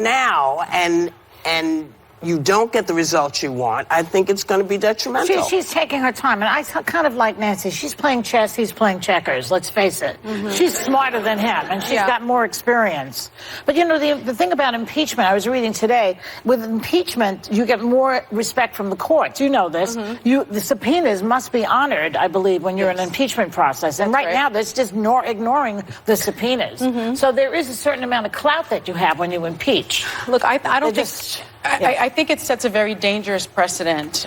now and you don't get the results you want, I think it's going to be detrimental. She's taking her time, and I kind of like Nancy. She's playing chess, he's playing checkers, let's face it. She's smarter than him, and she's got more experience. But, you know, the thing about impeachment, I was reading today, with impeachment, you get more respect from the courts. You know this. The subpoenas must be honored, I believe, when you're in an impeachment process. And right now, there's just ignoring the subpoenas. So there is a certain amount of clout that you have when you impeach. Look, I don't think... I think it sets a very dangerous precedent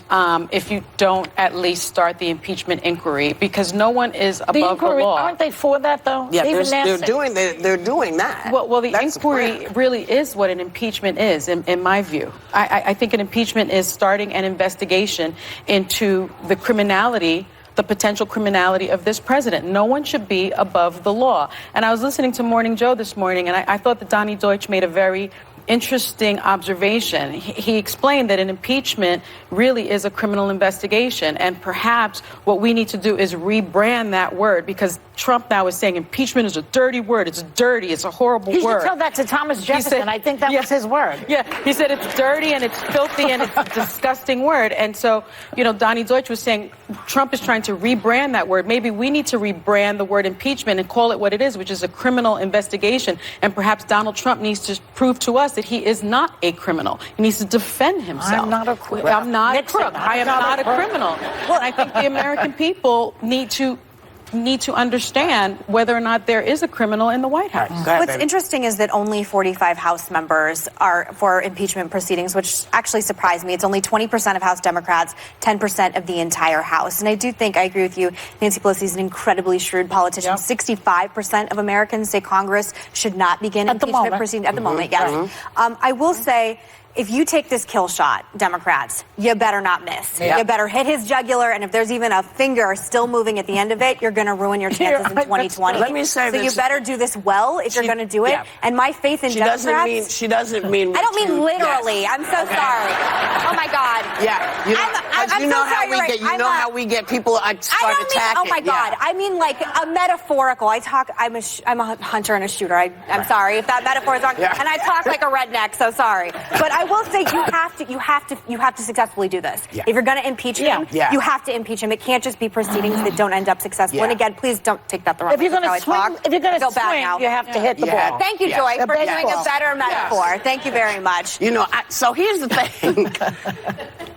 if you don't at least start the impeachment inquiry, because no one is above the law. Aren't they for that, though? Yeah, they're doing that. Well, the inquiry really is what an impeachment is, in my view. I think an impeachment is starting an investigation into the criminality, the potential criminality of this president. No one should be above the law. And I was listening to Morning Joe this morning, and I thought that Donnie Deutsch made a very interesting observation. He explained that an impeachment really is a criminal investigation, and perhaps what we need to do is rebrand that word, because Trump now is saying impeachment is a dirty word. It's dirty. It's a horrible word. He should tell that to Thomas Jefferson. I think that was his word. Yeah, he said it's dirty and it's filthy and it's a disgusting word. And so, you know, Donnie Deutsch was saying Trump is trying to rebrand that word. Maybe we need to rebrand the word impeachment and call it what it is, which is a criminal investigation. And perhaps Donald Trump needs to prove to us that he is not a criminal. He needs to defend himself. I'm not a crook. I'm not a crook. I am not a criminal. Well, and I think the American people need to understand whether or not there is a criminal in the White House. What's interesting is that only 45 House members are for impeachment proceedings, which actually surprised me. It's only 20% of House Democrats, 10% of the entire House. And I do think, I agree with you, Nancy Pelosi is an incredibly shrewd politician. 65% of Americans say Congress should not begin impeachment proceedings at the moment. Yes. I will say, if you take this kill shot, Democrats, you better not miss. You better hit his jugular, and if there's even a finger still moving at the end of it, you're going to ruin your chances in 2020. Let me say this. So you better do this well if you're going to do it. And my faith in Democrats... She doesn't mean... I don't mean literally. Yes. I'm so sorry. Oh, my God. Yeah. You know how we get people start attacking. Oh, my God. I mean, like, a metaphorical. I'm a hunter and a shooter. I'm sorry if that metaphor is wrong. And I talk like a redneck, so sorry. But I will say you have to successfully do this. If you're going to impeach him, you have to impeach him. It can't just be proceedings that don't end up successful. And again, please don't take that the wrong way. If you're going to swing, you have to hit the ball. Thank you, Joy, for doing a better metaphor. Thank you very much. You know, so here's the thing.